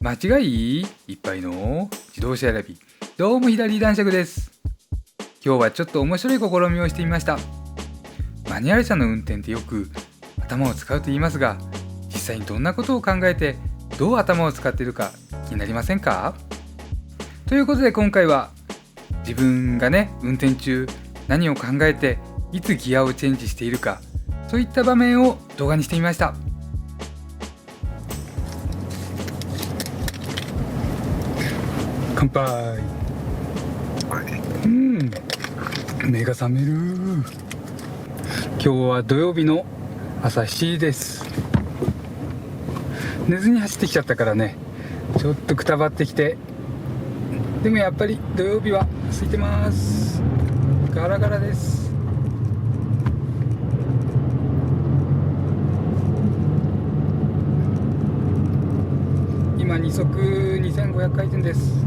間違いいっぱいの自動車選び。どうも左男爵です。今日はちょっと面白い試みをしてみました。マニュアル車の運転ってよく頭を使うと言いますが、実際にどんなことを考えてどう頭を使っているか気になりませんか？ということで今回は自分が運転中何を考えていつギアをチェンジしているか、そういった場面を動画にしてみました。乾杯。目が覚める。今日は土曜日の朝7時です。寝ずに走ってきちゃったからね、ちょっとくたばってきて、でもやっぱり土曜日は空いてます。ガラガラです。今2速2500回転です。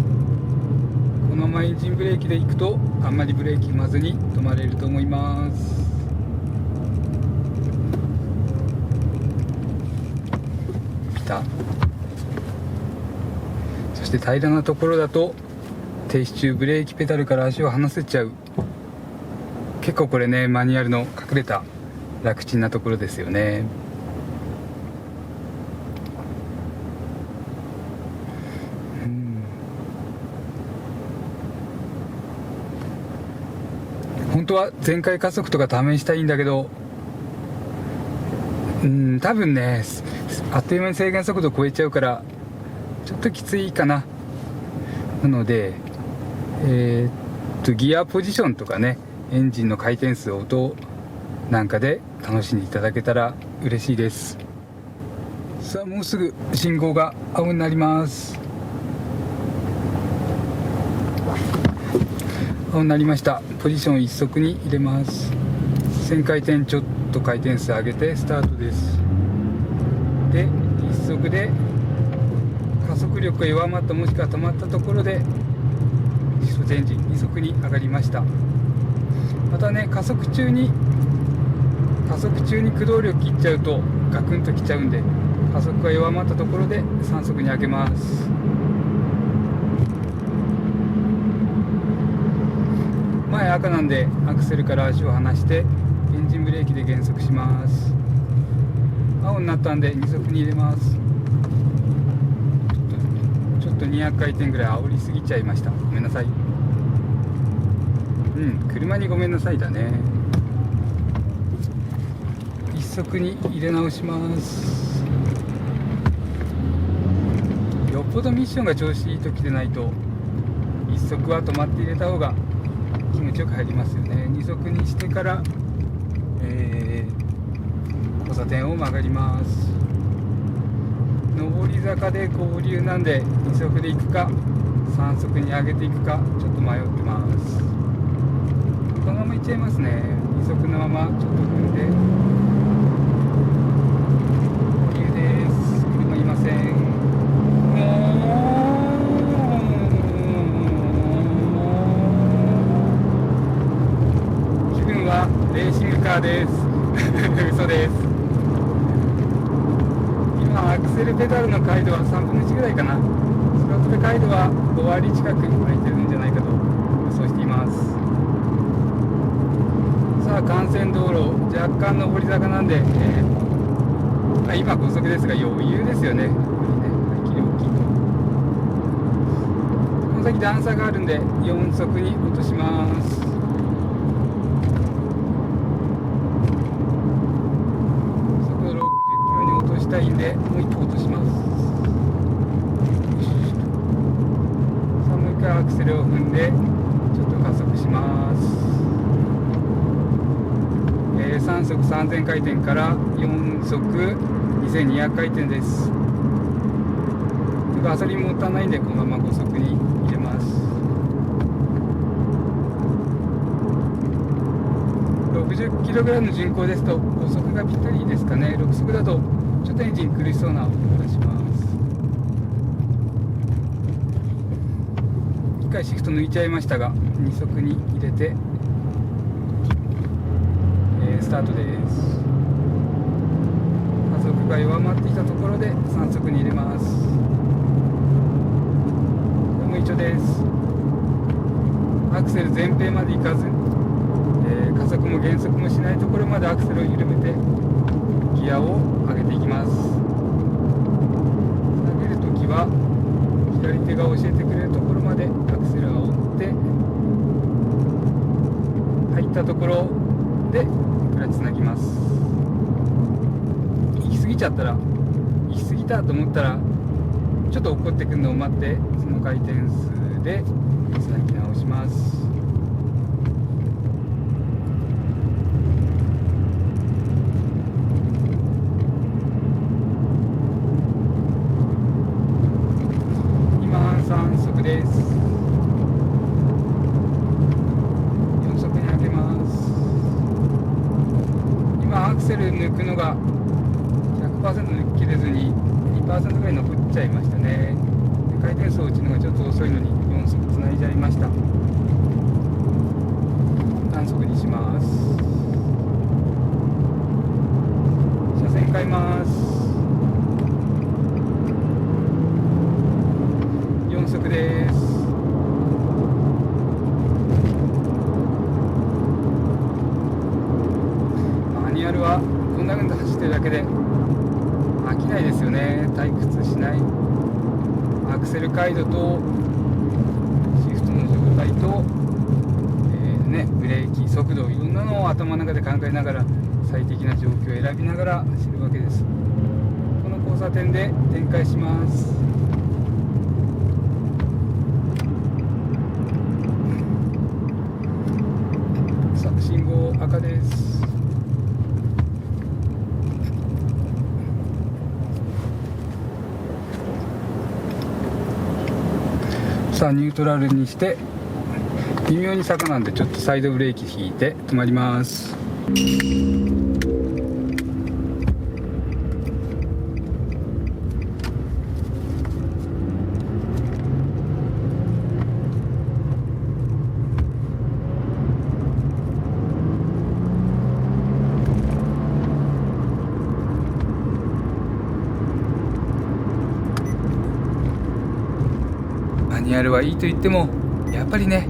このままエンジンブレーキで行くとあんまりブレーキ踏まずに止まれると思います。ピタッ。そして平らなところだと停止中ブレーキペダルから足を離せちゃう。結構これね、マニュアルの隠れた楽ちんなところですよね。本当は全開加速とか試したいんだけど、多分ね、あっという間に制限速度超えちゃうからちょっときついかな。なのでギアポジションとかね、エンジンの回転数、音なんかで楽しんでいただけたら嬉しいです。さあ、もうすぐ信号が青になります。青になりました。ポジション1速に入れます。1000回転ちょっと回転数上げてスタートです。で、1速で加速力が弱まった、もしくは止まったところで自動エンジン2速に上がりました。またね、加速中に駆動力切っちゃうとガクンときちゃうんで、加速が弱まったところで3速に上げます。前赤なんでアクセルから足を離してエンジンブレーキで減速します。青になったんで2速に入れます。ちょっと200回転ぐらい煽りすぎちゃいました。ごめんなさい。車にごめんなさいだね。1速に入れ直します。よっぽどミッションが調子いい時でないと1速は止まって入れた方が気持ちよく入りますよね。2速にしてから、交差点を曲がります。上り坂で合流なんで2速で行くか3速に上げていくかちょっと迷ってます。このまま行っちゃいますね。2速のままちょっと踏んで合流です。車いません。気分はレーシングカーです嘘です。今アクセルペダルの回路は3分の1ぐらいかな。スロットル回路は5割近く空いてるんじゃないかと予想しています。さあ、幹線道路若干上り坂なんで、今5速ですが余裕ですよね。排気量大きいと。この先段差があるんで4速に落とします。速度60キロに落としたいんでもう一歩落とします。さあ、もう一回アクセルを踏んでちょっと加速します。3速3000回転から4速2200回転です。ガソリンもったいないんでこのまま5速に入れます。60キロぐらいの巡航ですと5速がぴったりですかね。6速だとちょっとエンジン苦しそうな音がします。1回シフト抜いちゃいましたが2速に入れてスタートです。加速が弱まってきたところで3速に入れます。調です。アクセル前平まで行かず、加速も減速もしないところまでアクセルを緩めてギアを上げていきます。下げるときは左手が教えてくれるところまでアクセルを煽って、入ったところでクラッチつなぎます。行き過ぎちゃったら、行き過ぎたと思ったらちょっと落っこってくるのを待って、その回転数でつなぎ直します。3速です。4速に上げます。今アクセル抜くのが 100% 抜き切れずに 2% ぐらい残っちゃいましたね。で回転数落ちるのがちょっと遅いのに4速つないじゃいました。単速にします。車線変えます。4速です。マニュアルはこんな風に走ってるだけで飽きないですよね。退屈しない。アクセル回路とシフトの状態と、ブレーキ、速度、いろんなのを頭の中で考えながら最適な状況を選びながら走るわけです。この交差点で展開します。信号赤です。さあニュートラルにして、微妙に坂なんでちょっとサイドブレーキ引いて止まります。マニュアルはいいと言ってもやっぱりね、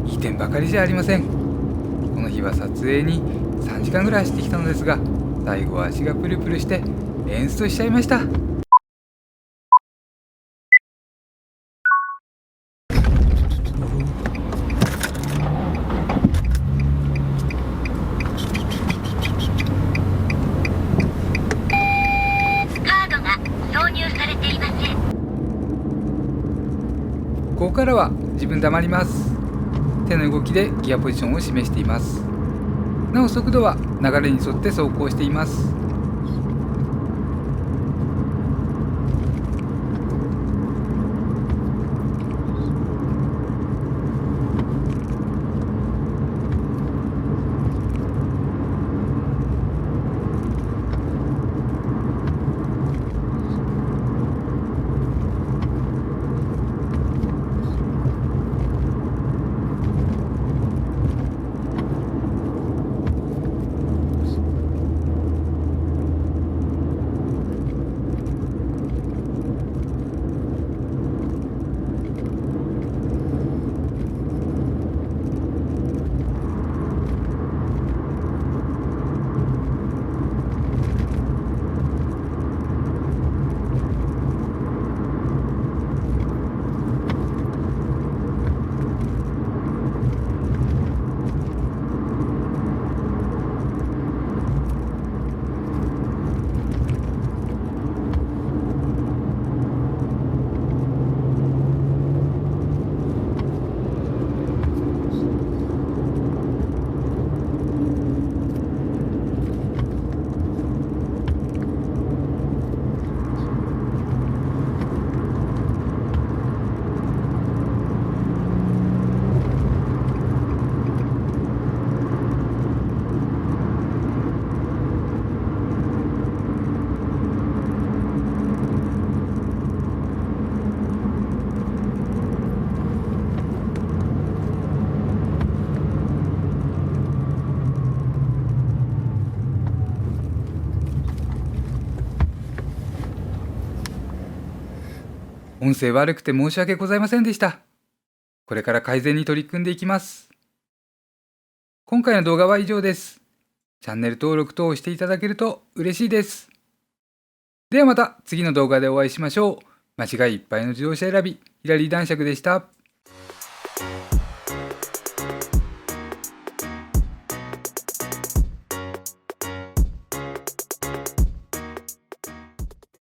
いい点ばかりじゃありません。この日は撮影に3時間ぐらい走ってきたのですが、最後は足がプルプルしてエンストしちゃいました。ここからは自分黙ります。手の動きでギアポジションを示しています。なお速度は流れに沿って走行しています。音声悪くて申し訳ございませんでした。これから改善に取り組んでいきます。今回の動画は以上です。チャンネル登録等をしていただけると嬉しいです。ではまた次の動画でお会いしましょう。間違いいっぱいの自動車選び、ヒラリー男爵でした。